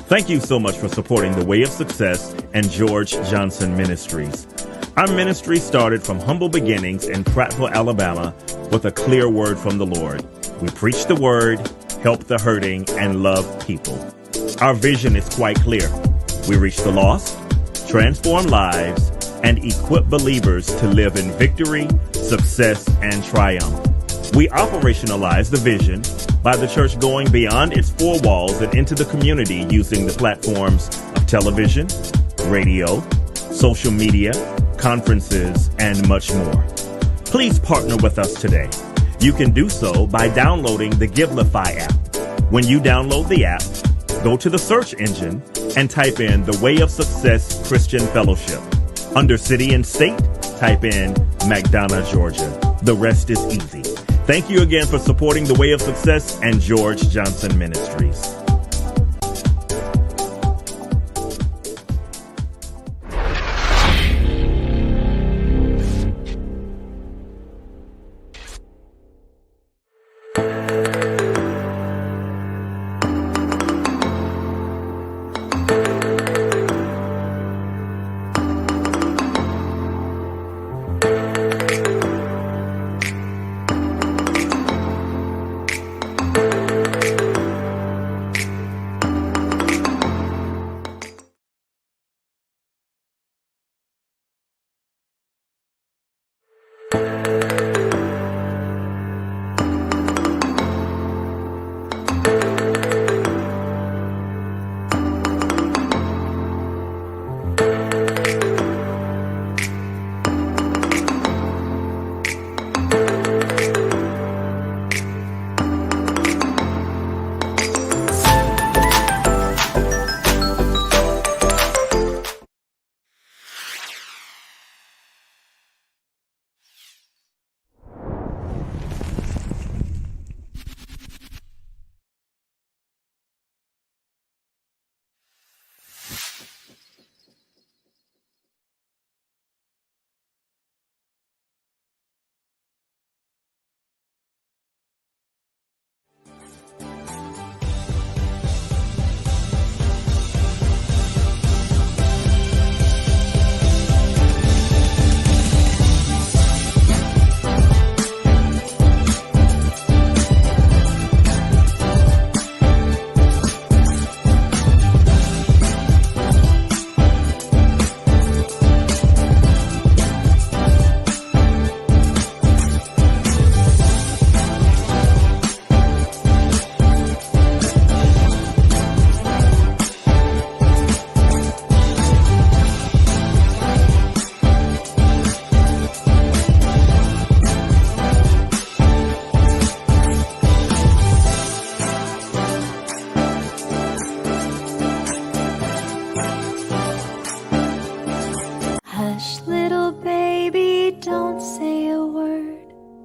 Thank you so much for supporting The Way of Success and George Johnson Ministries. Our ministry started from humble beginnings in Prattville, Alabama, with a clear word from the Lord. We preach the word, help the hurting, and love people. Our vision is quite clear. We reach the lost, transform lives, and equip believers to live in victory, success, and triumph. We operationalize the vision by the church going beyond its four walls and into the community using the platforms of television, radio, social media, conferences, and much more. Please partner with us today. You can do so by downloading the Givelify app. When you download the app, go to the search engine and type in The Way of Success Christian Fellowship. Under city and state, type in McDonough, Georgia. The rest is easy. Thank you again for supporting The Way of Success and George Johnson Ministries.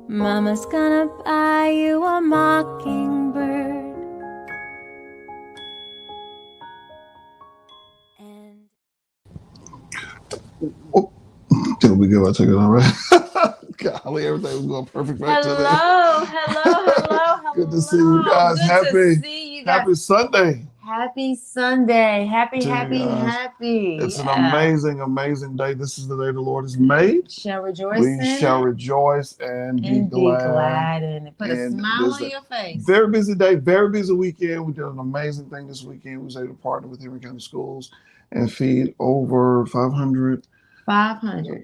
Mama's gonna buy you a mockingbird. And Oh, did we go? I took it all right. Golly, everything was going perfect right today. Hello. Good to see you guys. Good to see you guys. Happy Sunday. Happy Sunday. Happy. It's an amazing day. This is the day the Lord has made. Shall rejoice We shall rejoice and be glad in it. Put a smile on your face. Very busy day, very busy weekend. We did an amazing thing this weekend. We was able to partner with Henry County Schools and feed over 500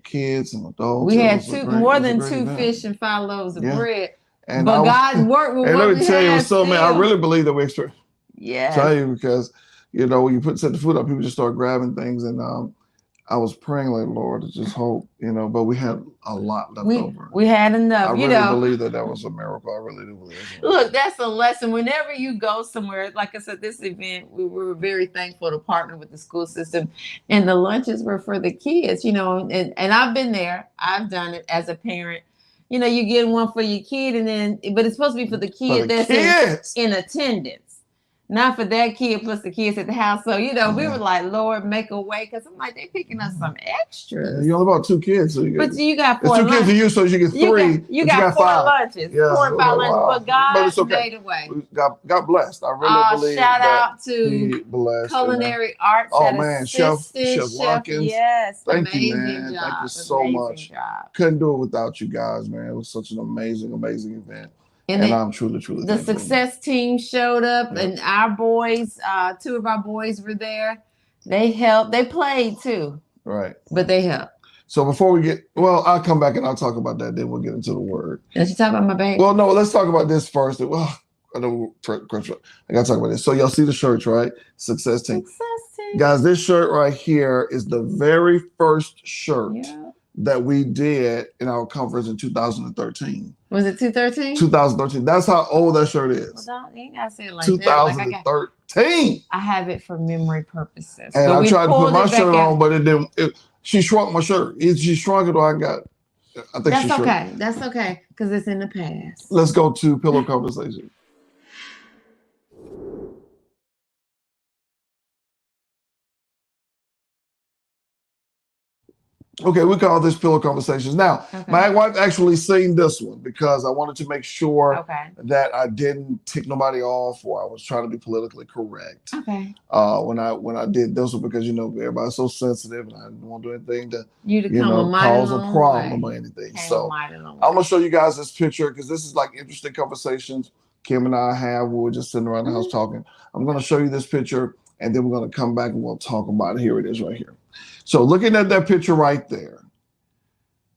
kids and adults. We had more than two fish and 5 loaves of bread. And but God worked with what we had. And let me tell you, so man, I really believe that we extra. Yeah. Tell you because when you set the food up, people just start grabbing things, and I was praying like, Lord, I just hope, but we had a lot left over. We had enough. I really believe that was a miracle. I really do believe it. Look, that's a lesson. Whenever you go somewhere, like I said, this event, we were very thankful to partner with the school system, and the lunches were for the kids, and I've been there. I've done it as a parent. You get one for your kid, but it's supposed to be for the kid that's in attendance. not for that kid plus the kids at the house. So, we were like, Lord, make a way. Because I'm like, they picking us some extras. You only bought 2 kids. So but you got 4 2 kids for you, so you get 3. You got 4 lunches. Yeah. 4 or 5 lunches. Wow. But God it's okay. made a way. God blessed. I really believe shout that out to blessed, Culinary Arts. Oh, man. Chef Watkins. Yes. Thank you, man. Job. Thank you so much. Job. Couldn't do it without you guys, man. It was such an amazing event. And I'm truly the success team showed up, and our boys, 2 of our boys were there. They helped. They played too. Right. But they helped. So before we I'll come back and I'll talk about that. Then we'll get into the word. Did you talk about my baby? Well, no, let's talk about this first. Well, I know I got to talk about this. So y'all see the shirts, right? Success team. Guys, this shirt right here is the very first shirt that we did in our conference in 2013. Was it 2013? 2013. That's how old that shirt is. Well, you gotta say it like 2013. I have it for memory purposes. And I tried to put my shirt on, but it didn't. She shrunk my shirt. She shrunk it, or I think that's okay. That's okay, because it's in the past. Let's go to Pillow Conversation. Okay, we call this Pillow Conversations. Now, my wife actually seen this one because I wanted to make sure that I didn't tick nobody off, or I was trying to be politically correct. Okay. When I did this one, because everybody's so sensitive, and I didn't want to do anything to cause a problem or anything. So I'm gonna show you guys this picture because this is like interesting conversations Kim and I have. We were just sitting around the house talking. I'm gonna show you this picture, and then we're gonna come back and we'll talk about it. Here it is, right here. So looking at that picture right there,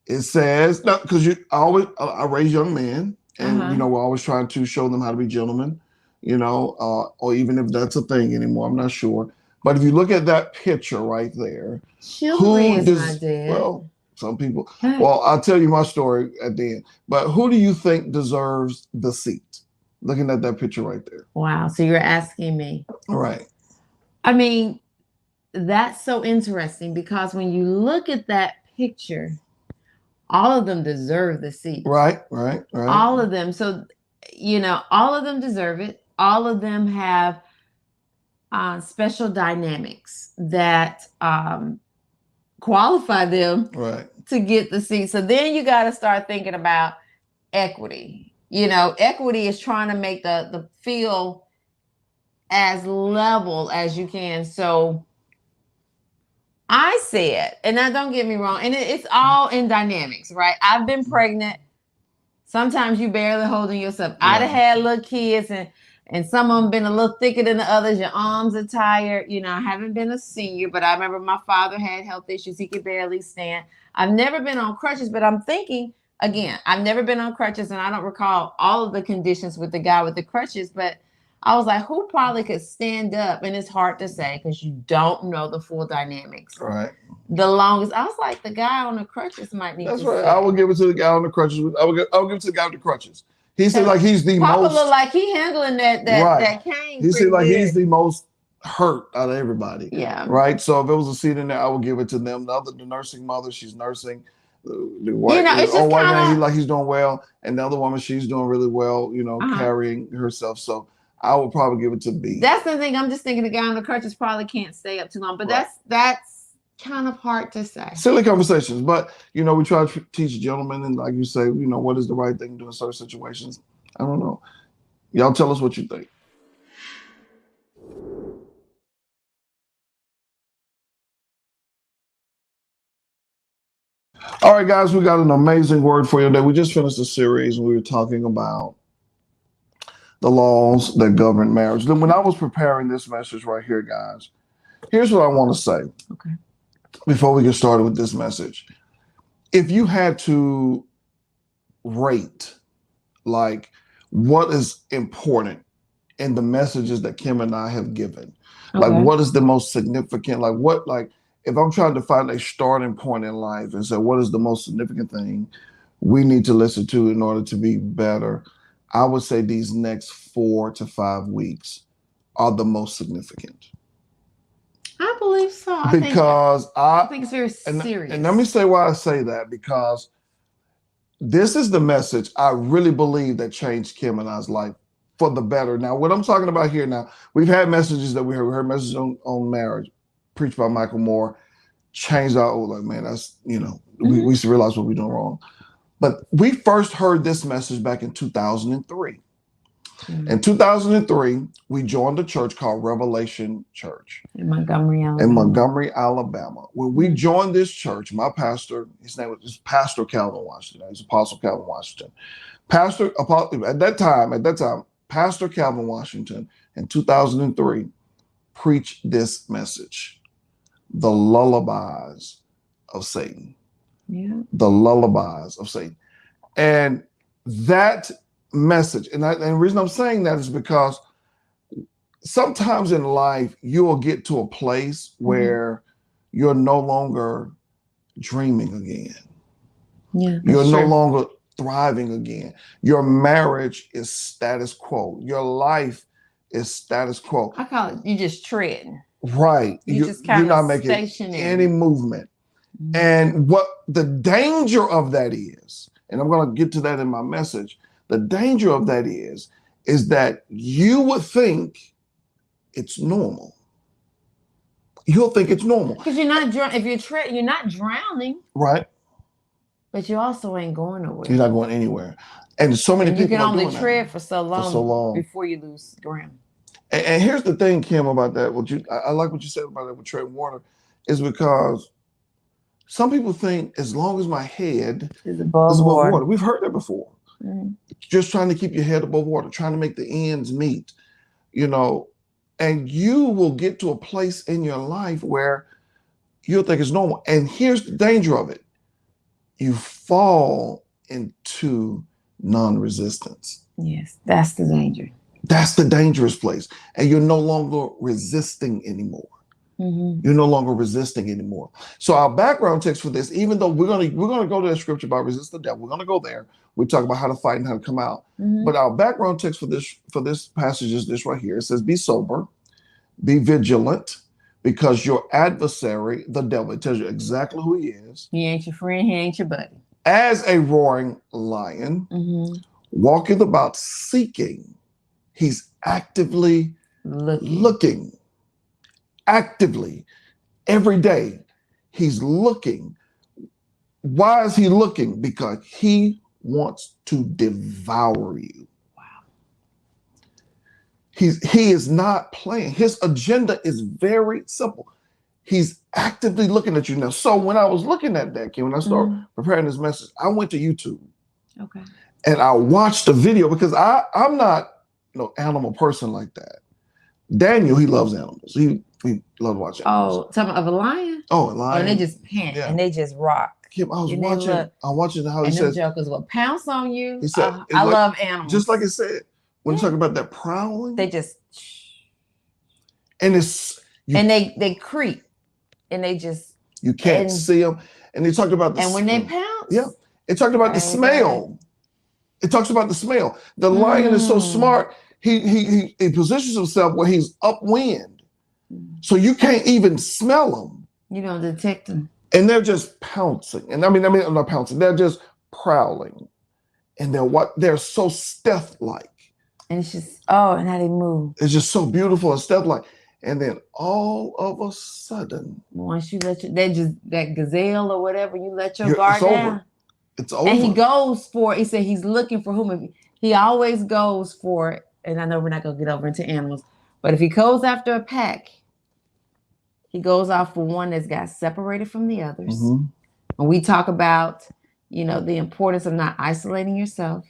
it says, because I raise young men, and we're always trying to show them how to be gentlemen, or even if that's a thing anymore, I'm not sure. But if you look at that picture right there, well, some people. Well, I'll tell you my story at the end. But who do you think deserves the seat? Looking at that picture right there. Wow. So you're asking me. Right. I mean, that's so interesting because when you look at that picture, all of them deserve the seat. Right. All of them. So, all of them deserve it. All of them have special dynamics that qualify them to get the seat. So then you got to start thinking about equity. Equity is trying to make the field as level as you can. So I said, and now don't get me wrong, and it's all in dynamics, right? I've been pregnant. Sometimes you barely holding yourself. I'd have had little kids, and some of them been a little thicker than the others. Your arms are tired. I haven't been a senior, but I remember my father had health issues. He could barely stand. I've never been on crutches, but I'm thinking, again, I've never been on crutches, and I don't recall all of the conditions with the guy with the crutches, but I was like, who probably could stand up? And it's hard to say because you don't know the full dynamics. Right. The longest, I was like, the guy on the crutches might need That's to right. sit. I will give it to the guy on the crutches. I will give it to the guy with the crutches. He seems like he's the Papa most. look like he handling that cane. He seems like he's the most hurt out of everybody. Yeah. Right. So if it was a seat in there, I would give it to them. The nursing mother, she's nursing. The white, it's just white man, he's doing well, and the other woman, she's doing really well. Carrying herself. So I would probably give it to B. That's the thing. I'm just thinking the guy on the crutches probably can't stay up too long, but that's kind of hard to say. Silly conversations, but we try to teach gentlemen, and like you say, what is the right thing to do in certain situations. I don't know. Y'all tell us what you think. All right, guys, we got an amazing word for you today. We just finished a series and we were talking about the laws that govern marriage. Then when I was preparing this message right here, guys, here's what I want to say. Okay. Before we get started with this message. If you had to rate, like, what is important in the messages that Kim and I have given, like, what is the most significant, if I'm trying to find a starting point in life and say, what is the most significant thing we need to listen to in order to be better? I would say these next 4 to 5 weeks are the most significant. I believe so. I think it's very serious. And let me say why I say that, because this is the message I really believe that changed Kim and I's life for the better. Now, what I'm talking about here now, we've had messages that we heard messages on marriage, preached by Michael Moore, changed our like, man, that's, we used to realize what we're doing wrong. But we first heard this message back in 2003. In 2003, we joined a church called Revelation Church in Montgomery, Alabama. When we joined this church, my pastor, his name was Pastor Calvin Washington. He's Apostle Calvin Washington. At that time, Pastor Calvin Washington in 2003 preached this message: the lullabies of Satan. Yeah. The lullabies of Satan. And that message, and the reason I'm saying that is because sometimes in life you will get to a place where you're no longer dreaming again. Yeah, you're no longer thriving again. Your marriage is status quo. Your life is status quo. I call it, you just treading. Right. You're not making any movement. And what the danger of that is, and I'm going to get to that in my message, the danger of that is that you would think it's normal. You'll think it's normal. Because you're not if you're not drowning. Right. But you also ain't going nowhere. You're not going anywhere. And so many people can only tread for so long before you lose ground. And here's the thing, Kim, about that. I like what you said about that with treading water, is because some people think as long as my head is above water. We've heard that before. Just trying to keep your head above water, trying to make the ends meet, and you will get to a place in your life where you'll think it's normal. And here's the danger of it. You fall into non-resistance. Yes, that's the danger. That's the dangerous place. And you're no longer resisting anymore. You're no longer resisting anymore. So our background text for this, even though we're gonna go to the scripture about resist the devil, we're gonna go there. We talk about how to fight and how to come out. But our background text for this passage is this right here. It says, "Be sober, be vigilant, because your adversary, the devil," it tells you exactly who he is. He ain't your friend, he ain't your buddy. "As a roaring lion, walketh about seeking." He's actively looking. Actively, every day, he's looking. Why is he looking? Because he wants to devour you. Wow. He is not playing. His agenda is very simple. He's actively looking at you now. So when I was looking at that, Kim, when I started preparing this message, I went to YouTube. Okay. And I watched the video because I'm not no animal person like that. Daniel, he loves animals. He loves watching animals. Oh, talking of a lion? Oh, a lion. And they just pant and they just rock. Kim, I'm watching how he says. And the jokers will pounce on you. He said, I love animals. Just like it said, when you talk about that prowling. They just. And it's. And they creep. And they just. You can't see them. And they talked about the. And when they pounce. Yeah. It talked about the smell. It talks about the smell. The lion is so smart. He positions himself where he's upwind. So you can't even smell them. You don't detect them. And they're just pouncing. And I mean, not pouncing. They're just prowling. And they're so stealth-like. And it's just, and how they move. It's just so beautiful and stealth-like. And then all of a sudden. Once you that gazelle or whatever, you let your guard down. It's over. And he goes for it. He said he's looking for whom. He always goes for it. And I know we're not going to get over into animals. But if he goes after a pack, he goes out for one that's got separated from the others. When we talk about, the importance of not isolating yourself,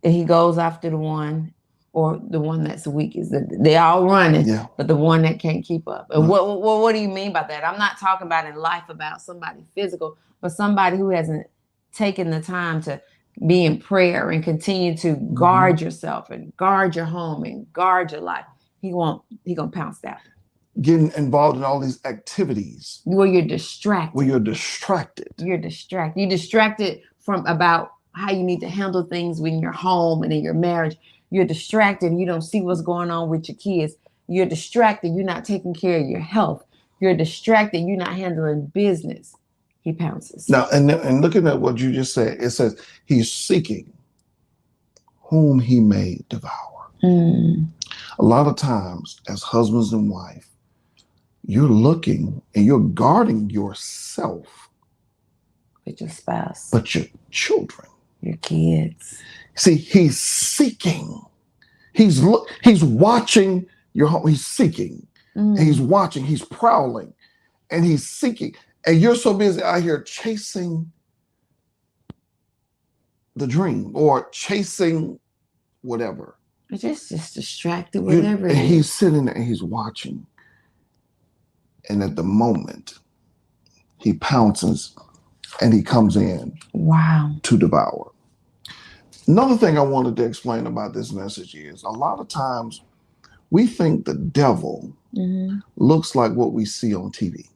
and he goes after the one that's weak. They all running, but the one that can't keep up. And what do you mean by that? I'm not talking about in life about somebody physical, but somebody who hasn't taken the time to be in prayer and continue to guard yourself and guard your home and guard your life. He gonna pounce that. Getting involved in all these activities where you're distracted. You're distracted from about how you need to handle things in your home and in your marriage. You're distracted. You don't see what's going on with your kids. You're distracted. You're not taking care of your health. You're distracted. You're not handling business. He pounces. Now, and looking at what you just said, it says he's seeking whom he may devour. A lot of times, as husbands and wife, you're looking and you're guarding yourself. But your spouse. But your children. Your kids. See, he's seeking. He's watching your home. He's seeking. He's watching. He's prowling. And he's seeking. And you're so busy out here chasing the dream or chasing whatever. You're just distracted with everything. And he's sitting there and he's watching. And at the moment, he pounces and he comes in to devour. Another thing I wanted to explain about this message is a lot of times we think the devil looks like what we see on TV.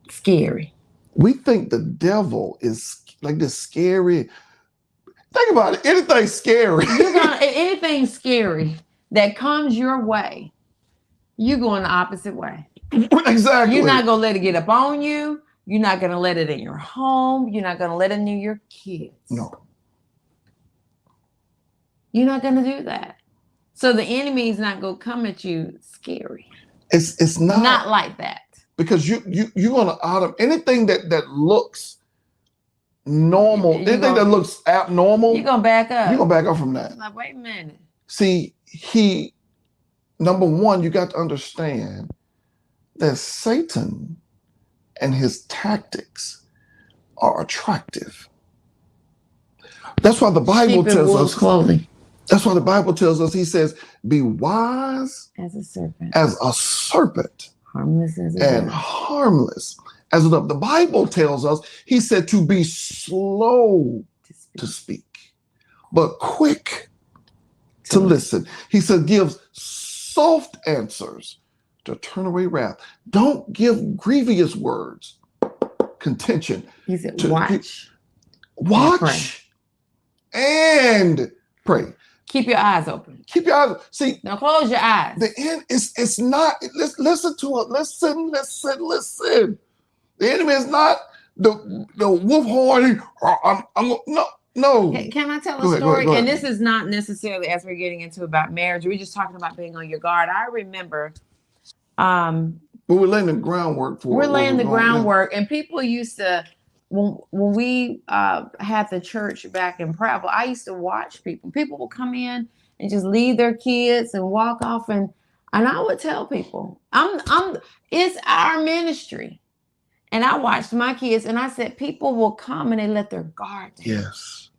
Scary. We think the devil is like this scary. Think about it. Anything scary. Anything scary that comes your way, you going the opposite way. Exactly. You're not going to let it get up on you. You're not going to let it in your home. You're not going to let it near your kids. No. You're not going to do that. So the enemy is not going to come at you scary. It's not like that. Because you're going to anything that looks normal, anything that looks abnormal, you're going to back up. You're going to back up from that. Like, wait a minute. See, number one, you got to understand that Satan and his tactics are attractive. That's why the Bible tells us. Clothing. That's why the Bible tells us. He says, "Be wise as a serpent, harmless as a dove. harmless as a dove." The Bible tells us. He said to be slow to speak, but quick to listen. He said, "Give soft answers to turn away wrath. Don't give grievous words, contention." He said, watch and pray. Keep your eyes open. Keep your eyes. See, now close your eyes. The end it's not. Listen to it. Listen. The enemy is not the wolf horn. No. Can I tell a story? Go ahead. And this is not necessarily as we're getting into about marriage. We're just talking about being on your guard. I remember. But we're laying the groundwork for. We're laying the groundwork, and people used to. When we had the church back in Prattville, I used to watch people. People would come in and just leave their kids and walk off, and I would tell people, it's our ministry. And I watched my kids, and I said, people will come and they let their guard down. Yes.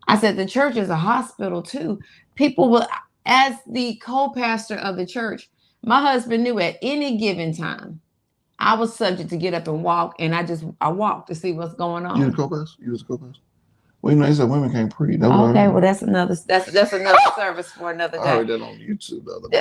I said, the church is a hospital too. People will, as the co-pastor of the church, my husband knew at any given time, I was subject to get up and walk, and I walked to see what's going on. You was a co-pastor? Well, you know, he said women can't preach. Okay, well, that's another service for another day. I heard that on YouTube the other day.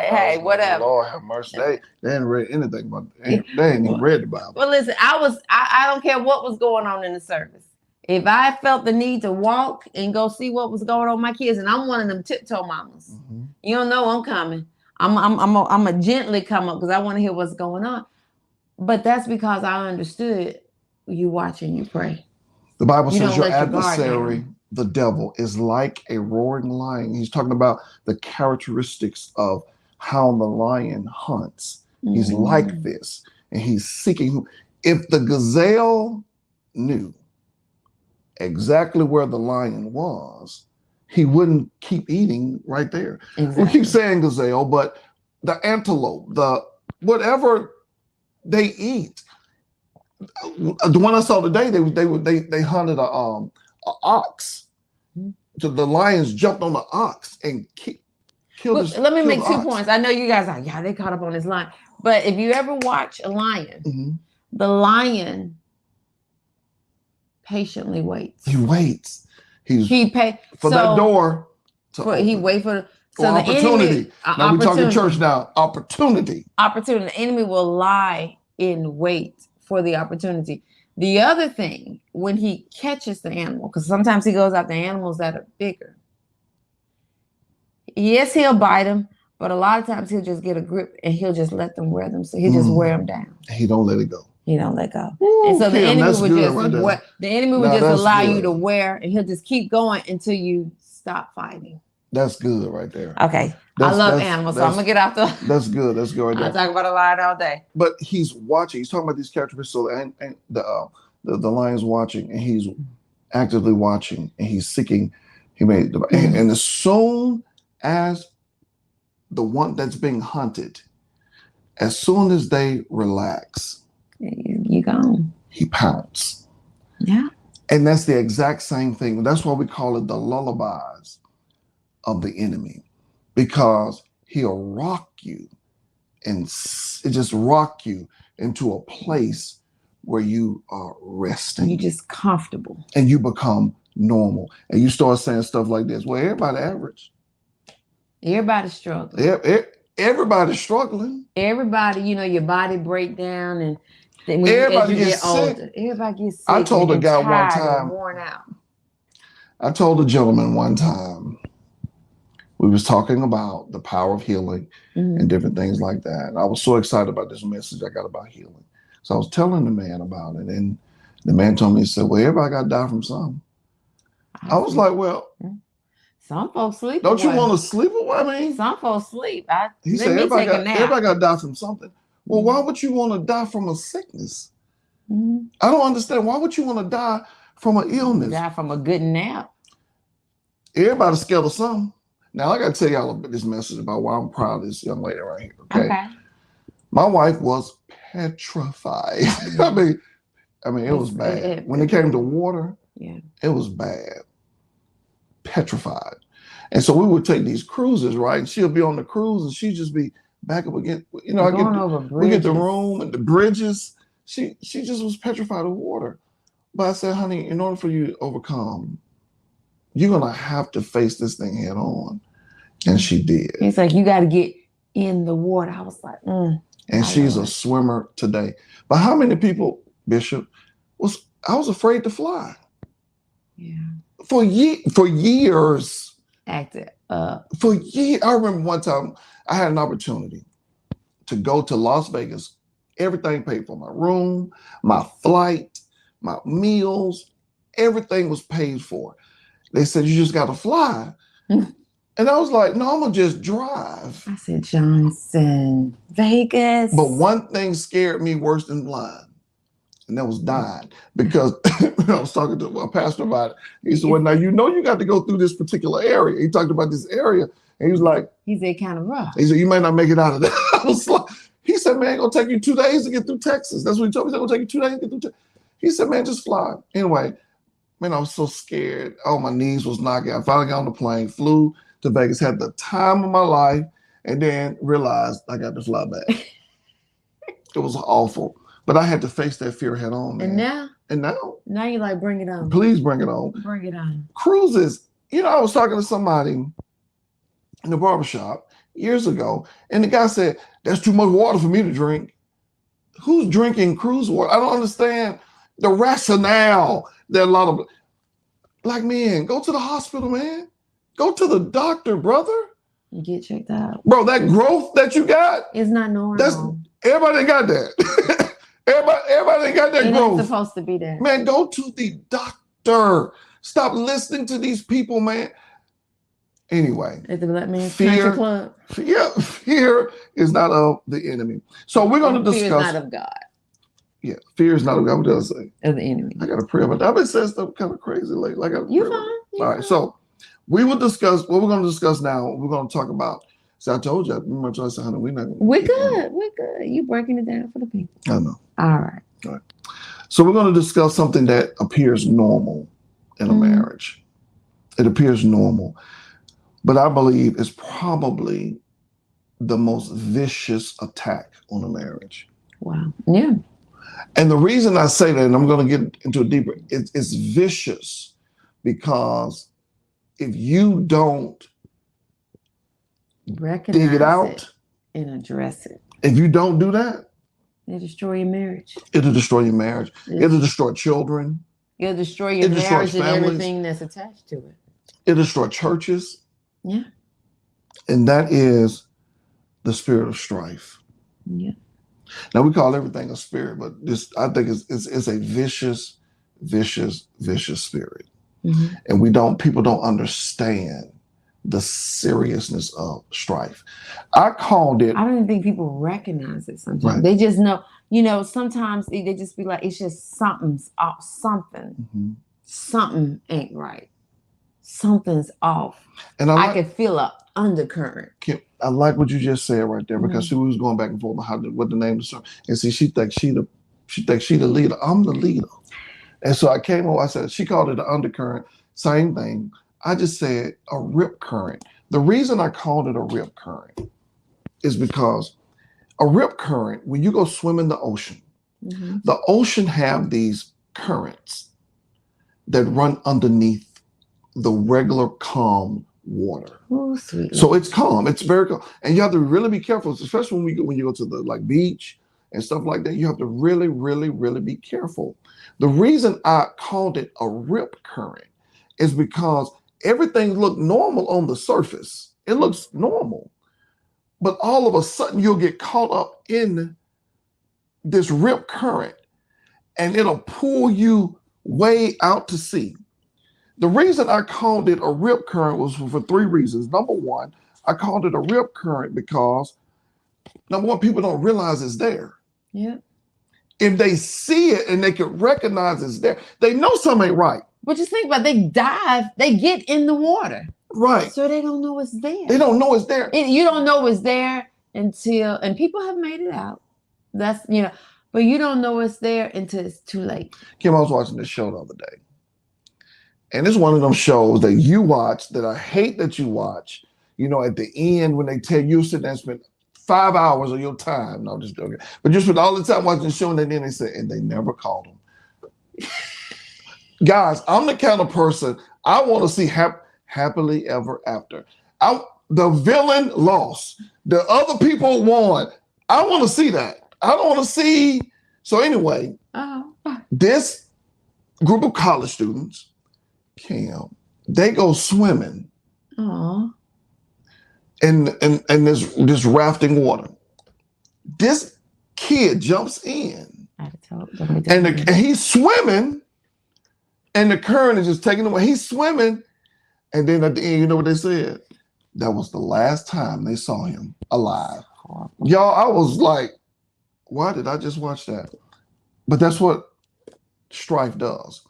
Hey, whatever. Lord have mercy. They ain't read anything about it. They ain't even read the Bible. Well, listen, I don't care what was going on in the service. If I felt the need to walk and go see what was going on with my kids, and I'm one of them tiptoe mamas. Mm-hmm. You don't know I'm coming. I'm a gently come up because I want to hear what's going on. But that's because I understood you watch and you pray. The Bible says your adversary, the devil, is like a roaring lion. He's talking about the characteristics of how the lion hunts. He's like this, and he's seeking. If the gazelle knew exactly where the lion was, he wouldn't keep eting right there. Exactly. We keep saying gazelle, but the antelope, the whatever they eat. The one I saw today, they hunted a ox. So the lions jumped on the ox and killed. Let me make 2 points. I know you guys are they caught up on this line, but if you ever watch a lion, the lion patiently waits. He waits. He pay for that door. He wait for. So the opportunity. Now we're talking church now. Opportunity. The enemy will lie in wait for the opportunity. The other thing, when he catches the animal, because sometimes he goes after animals that are bigger. Yes, he'll bite them, but a lot of times he'll just get a grip and he'll just let them wear them. So he'll just wear them down. He don't let it go. He don't let go. Ooh, and so the enemy would just allow you to wear, and he'll just keep going until you stop fighting. That's good right there. Okay. I love animals, so I'm going to get out the... That's good. That's good right there. I'll talk about a lion all day. But he's watching. He's talking about these characteristics. So, and the lion's watching, and he's actively watching, and he's seeking. And as soon as the one that's being hunted, as soon as they relax, you gone. He pounces. Yeah. And that's the exact same thing. That's why we call it the lullabies of the enemy, because he'll rock you and just rock you into a place where you are resting. You're just comfortable. And you become normal. And you start saying stuff like this. Well, everybody average. Everybody's struggling. Everybody's struggling. Everybody, your body break down, and then everybody gets sick. Older, everybody gets sick. I told a guy one time. Worn out. I told a gentleman one time. We was talking about the power of healing and different things like that. And I was so excited about this message I got about healing. So I was telling the man about it, and the man told me, he said, "Well, everybody got to die from something." I was like, "Well, some folks sleep. Don't you want to sleep away?" I mean, some folks sleep. He said, "Everybody got to die from something." Well, why would you want to die from a sickness? I don't understand. Why would you want to die from an illness? Die from a good nap. Everybody's scared of something. Now, I got to tell y'all about this message about why I'm proud of this young lady right here. Okay. My wife was petrified. I mean, it was bad. When it came to water, it was bad. Petrified. And so we would take these cruises, right? And she'll be on the cruise and she'd just be back up again. We get the room and the bridges. She just was petrified of water. But I said, honey, in order for you to overcome, you're going to have to face this thing head on. And she did. It's like, you got to get in the water. I was like, And she's a swimmer today. But how many people, Bishop, I was afraid to fly. Yeah. For years. Acted up. For years. I remember one time I had an opportunity to go to Las Vegas. Everything paid for: my room, my flight, my meals. Everything was paid for. They said, you just got to fly. And I was like, no, I'm going to just drive. I said, Johnson, Vegas. But one thing scared me worse than flying, and that was dying. Because I was talking to my pastor about it. He said, well, now you got to go through this particular area. He talked about this area, and he was like, he said, kind of rough. He said, you may not make it out of there. I was like, he said, man, it's going to take you 2 days to get through Texas. That's what he told me. It's going to take you 2 days to get through Texas. He said, man, just fly. Anyway, man, I was so scared. Oh, my knees was knocking. I finally got on the plane, flew to Vegas, had the time of my life, and then realized I got to fly back. It was awful. But I had to face that fear head on, man. And now? Now you're like, bring it on. Please bring it on. Bring it on. Cruises. I was talking to somebody in the barbershop years ago, and the guy said, that's too much water for me to drink. Who's drinking cruise water? I don't understand the rationale that a lot of black men go to the hospital, man. Go to the doctor, brother. You get checked out. Bro, that growth that you got. It's not normal. Everybody ain't got that. everybody ain't got that growth. It's supposed to be there. Man, go to the doctor. Stop listening to these people, man. Anyway. At the Black Man's Country Club. Fear is not of the enemy. So we're going to discuss. Fear is not of God. Yeah, fear is not of God. What does it say? Of the enemy. I got to pray about that. I've been saying stuff kind of crazy lately. You're fine. All right, so we will discuss what we're going to discuss now. We're going to talk about. So I told you, remember I said, honey, we're good. We're good. You breaking it down for the people. I know. All right. So we're going to discuss something that appears normal in a marriage. It appears normal, but I believe it's probably the most vicious attack on a marriage. Wow. Yeah. And the reason I say that, and I'm going to get into it deeper, it's vicious because if you don't recognize dig it out and address it, if you don't do that, it'll destroy your marriage. It'll destroy your marriage. It'll destroy children. It'll destroy your marriage and everything that's attached to it. It'll destroy churches. Yeah. And that is the spirit of strife. Yeah. Now we call everything a spirit, but I think it's a vicious, vicious, vicious spirit. And people don't understand the seriousness of strife. I called it. I don't even think people recognize it sometimes. Right. They just know, sometimes they just be like, it's just something's off, something ain't right. Something's off. And I can feel an undercurrent. Kim, I like what you just said right there, because she was going back and forth about what the name of the song. And see, she thinks she the leader. I'm the leader. And so I came over, I said, she called it an undercurrent, same thing. I just said a rip current. The reason I called it a rip current is because a rip current, when you go swim in the ocean have these currents that run underneath the regular calm water. Oh, sweet. So it's calm. It's very calm. And you have to really be careful, especially when you go to the beach and stuff like that. You have to really, really, really be careful. The reason I called it a rip current is because everything looked normal on the surface. It looks normal. But all of a sudden you'll get caught up in this rip current and it'll pull you way out to sea. The reason I called it a rip current was for 3 reasons. Number one, I called it a rip current because, number one, people don't realize it's there. Yeah. If they see it and they can recognize it's there, they know something ain't right. But just think about it, they dive, they get in the water. Right. So they don't know it's there. They don't know it's there. You don't know it's there until, and people have made it out. That's, but you don't know it's there until it's too late. Kim, I was watching this show the other day. And it's one of them shows that you watch that I hate that you watch. At the end when they tell you sit there and spend 5 hours of your time. No, I'm just joking. But you spend all the time watching the show and then they say, and they never called them. Guys, I'm the kind of person I want to see happily ever after. The villain lost. The other people won. I want to see that. I don't want to see. So anyway, this group of college students, Cam, they go swimming in this rafting water. This kid jumps in and he's swimming and the current is just taking him away. He's swimming, and then at the end, you know what they said? That was the last time they saw him alive. Y'all, I was like, why did I just watch that? But that's what strife does.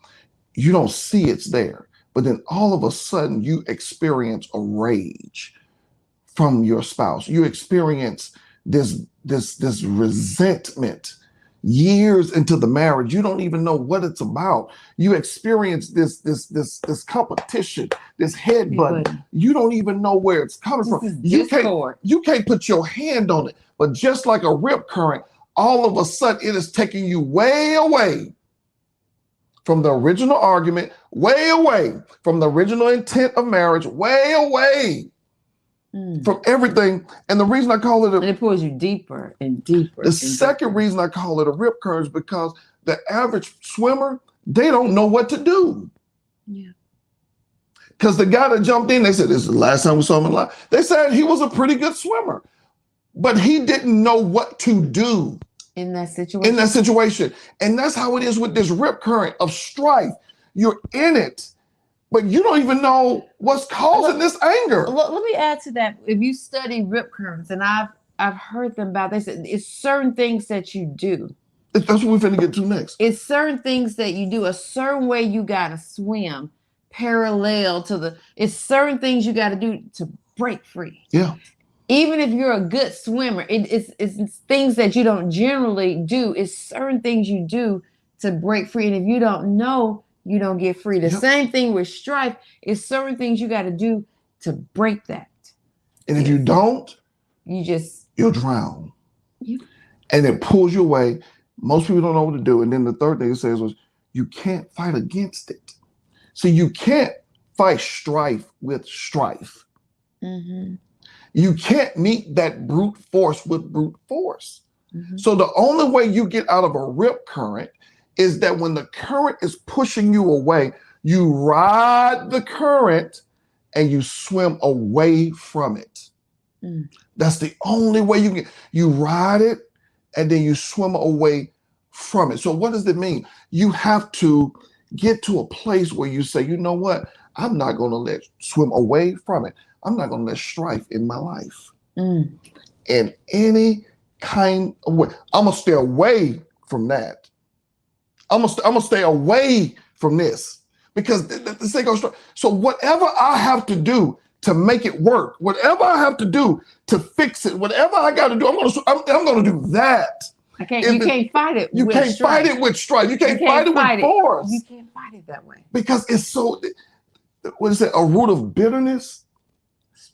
You don't see it's there, but then all of a sudden you experience a rage from your spouse. You experience this resentment years into the marriage. You don't even know what it's about. You experience this competition, this headbutt. You don't even know where it's coming from. You can't put your hand on it. But just like a rip current, all of a sudden it is taking you way away from the original argument, way away from the original intent of marriage, way away from everything. And the reason I call it and it pulls you deeper and deeper. The second reason I call it a rip current is because the average swimmer, they don't know what to do. Yeah. Because the guy that jumped in, they said, this is the last time we saw him alive. They said he was a pretty good swimmer, but he didn't know what to do in that situation. And that's how it is with this rip current of strife. You're in it, but you don't even know what's causing this anger. Let me add to that. If you study rip currents, and I've heard them about, they said it's certain things that you do. That's what we're finna get to next. It's certain things that you do, a certain way you gotta swim parallel to it's certain things you gotta do to break free. Yeah. Even if you're a good swimmer, it's things that you don't generally do. It's certain things you do to break free. And if you don't know, you don't get free. The same thing with strife. It's certain things you got to do to break that. And if you don't, you'll drown. Yeah. And it pulls you away. Most people don't know what to do. And then the third thing it says was, you can't fight against it. So you can't fight strife with strife. Mm-hmm. You can't meet that brute force with brute force. Mm-hmm. So the only way you get out of a rip current is that when the current is pushing you away, you ride the current and you swim away from it. Mm. That's the only way you ride it and then you swim away from it. So what does it mean? You have to get to a place where you say, you know what? I'm not going to swim away from it. I'm not going to let strife in my life. In any kind of way. I'm going to stay away from that. I'm gonna stay away from this because this thing goes. So whatever I have to do to make it work, whatever I have to do to fix it, whatever I got to do, I'm gonna do that. You can't fight it. You can't fight it with strife. You can't fight it with force. You can't fight it that way because it's so. What is it? A root of bitterness.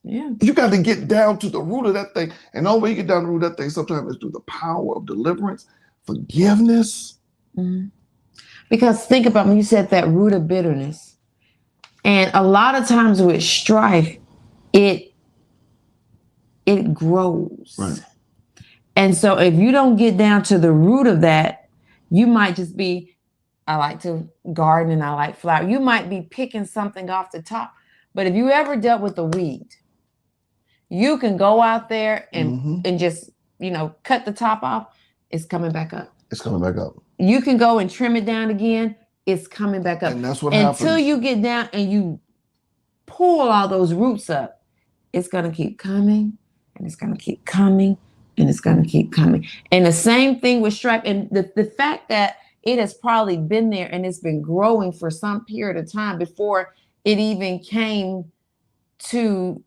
Yeah. You got to get down to the root of that thing, and the only way you get down to the root of that thing sometimes is through the power of deliverance, forgiveness. Because think about when you said that root of bitterness, and a lot of times with strife, it grows. Right. And so if you don't get down to the root of that, you might just be, I like to garden and I like flower. You might be picking something off the top, but if you ever dealt with a weed, you can go out there and just, cut the top off. It's coming back up. It's coming back up. You can go and trim it down again. It's coming back up. And that's what happens. Until you get down and you pull all those roots up, it's going to keep coming and it's going to keep coming and it's going to keep coming. And the same thing with strife. And the fact that it has probably been there and it's been growing for some period of time before it even came to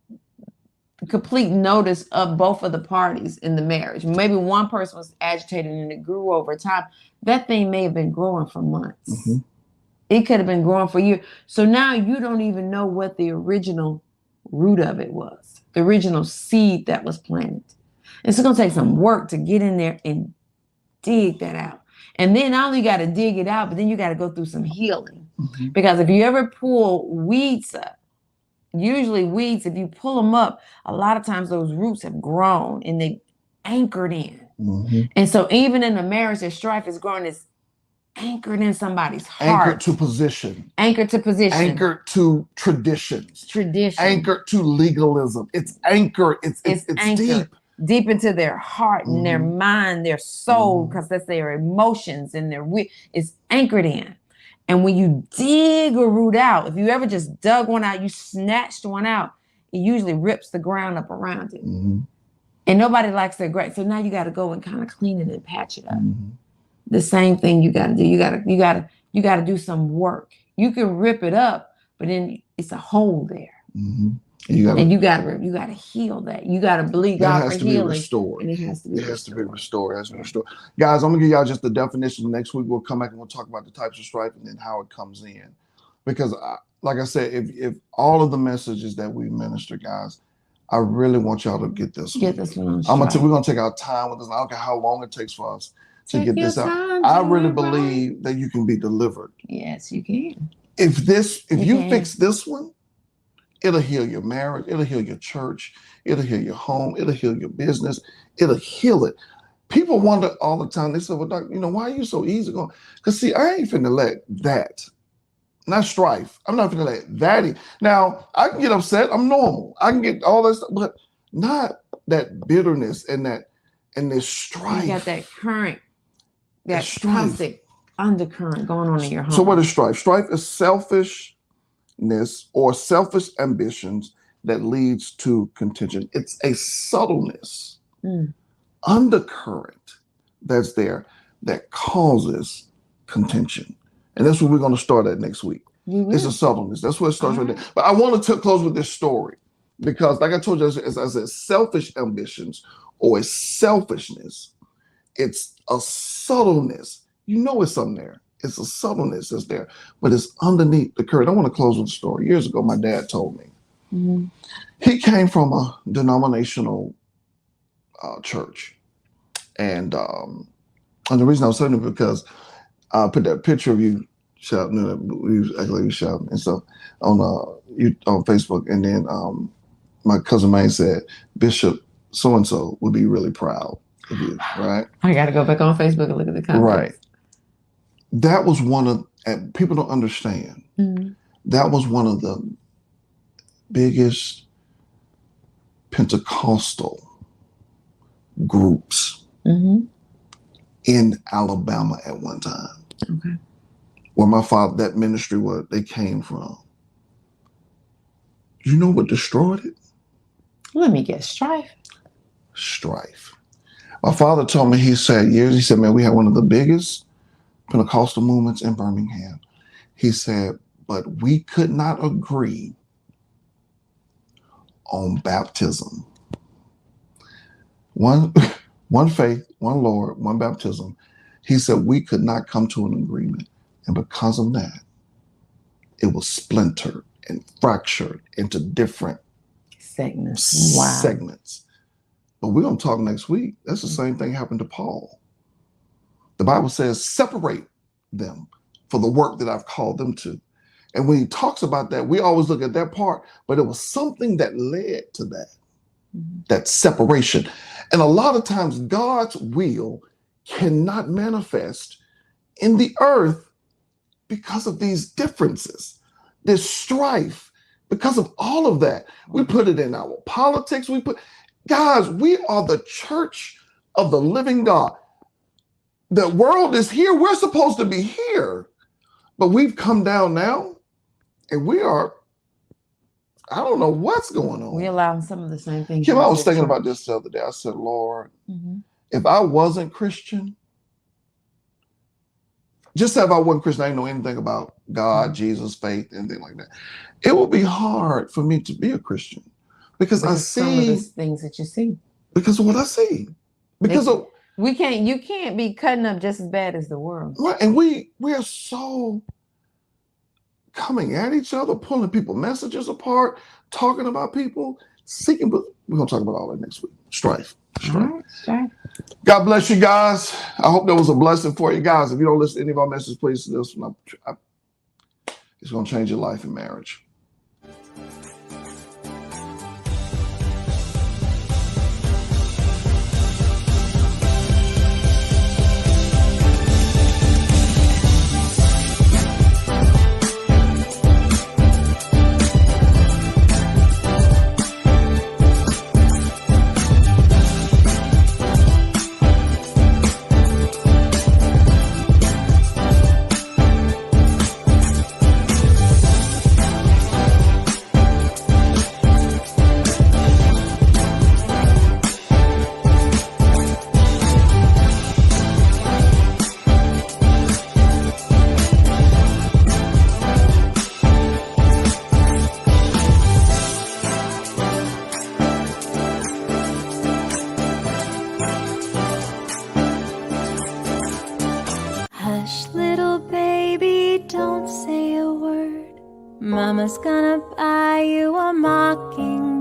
complete notice of both of the parties in the marriage. Maybe one person was agitated and it grew over time. That thing may have been growing for months. It could have been growing for years. So now you don't even know what the original root of it was, the original seed that was planted. It's going to take some work to get in there and dig that out. And then not only you got to dig it out, but then you got to go through some healing. Because if you ever pull weeds up, usually weeds, if you pull them up, a lot of times those roots have grown and they anchored in. And so even in a marriage, that strife is growing, it's anchored in somebody's heart. Anchored to position. Anchored to position. Anchored to traditions. Anchored to legalism. It's anchored. It's anchored. Deep into their heart and their mind, their soul, because that's their emotions and it's anchored in. And when you dig a root out, if you ever just dug one out, you snatched one out, it usually rips the ground up around it. And nobody likes their grass. So now you got to go and kind of clean it and patch it up. The same thing you got to do. You got to do some work. You can rip it up, but then it's a hole there. And you got to heal that. You got to believe God for healing. Restored. And it has to be restored. It has to be restored. Guys, I'm gonna give y'all just the definition. Next week we'll come back and we'll talk about the types of strife and then how it comes in. Because like I said, if all of the messages that we minister, guys, I really want y'all to get this one. Get this one. We're gonna take our time with this. I don't care how long it takes for us to get this out. I really believe that you can be delivered. Yes, you can. If you fix this one, it'll heal your marriage. It'll heal your church. It'll heal your home. It'll heal your business. It'll heal it. People wonder all the time. They say, well, Doc, why are you so easy going? Because see, I ain't finna let that, not strife. I'm not finna let that. Now, I can get upset. I'm normal. I can get all that stuff, but not that bitterness and this strife. You got that current, that constant undercurrent going on in your home. So what is strife? Strife is selfishness or selfish ambitions that leads to contention. It's a subtleness, undercurrent that's there that causes contention. And that's what we're going to start at next week. It's a subtleness. That's what it starts right there. But I want to close with this story because, like I told you, as I said, selfish ambitions or a selfishness, it's a subtleness. You know it's something there. It's a subtleness that's there, but it's underneath the current. I want to close with a story. Years ago, my dad told me. He came from a denominational church. And the reason I was saying it because I put that picture of you shouting, you acting like you shouting and stuff on Facebook. And then my cousin May said, Bishop so-and-so would be really proud of you, right? I got to go back on Facebook and look at the comments. Right. That was one of, and people don't understand, that was one of the biggest Pentecostal groups in Alabama at one time. where my father, that ministry, where they came from. You know what destroyed it? Let me guess, Strife. Strife. My father told me, he said, man, we had one of the biggest Pentecostal movements in Birmingham. He said, but we could not agree on baptism. One faith, one Lord, one baptism. He said we could not come to an agreement. And because of that, it was splintered and fractured into different segments. But we're going to talk next week. That's the same thing happened to Paul. The Bible says, separate them for the work that I've called them to. And when he talks about that, we always look at that part, but it was something that led to that, that separation. And a lot of times God's will cannot manifest in the earth because of these differences, this strife, because of all of that. We put it in our politics. Guys, we are the church of the living God. The world is here. We're supposed to be here, but we've come down now and we are, I don't know what's going on. We allow some of the same things. Kim, I was thinking about this the other day. I said, Lord, if I wasn't Christian, just if I wasn't Christian, I didn't know anything about God, Jesus, faith, anything like that. It would be hard for me to be a Christian because I see some of the things that you see. Because of what I see. Because you can't be cutting up just as bad as the world. Right. And we are so coming at each other, pulling people's messages apart, talking about people, seeking. But we're going to talk about all that next week. Strife. Right, Strife. God bless you guys. I hope that was a blessing for you guys. If you don't listen to any of our messages, please listen. It's going to change your life in marriage. Mama's gonna buy you a mockingbird.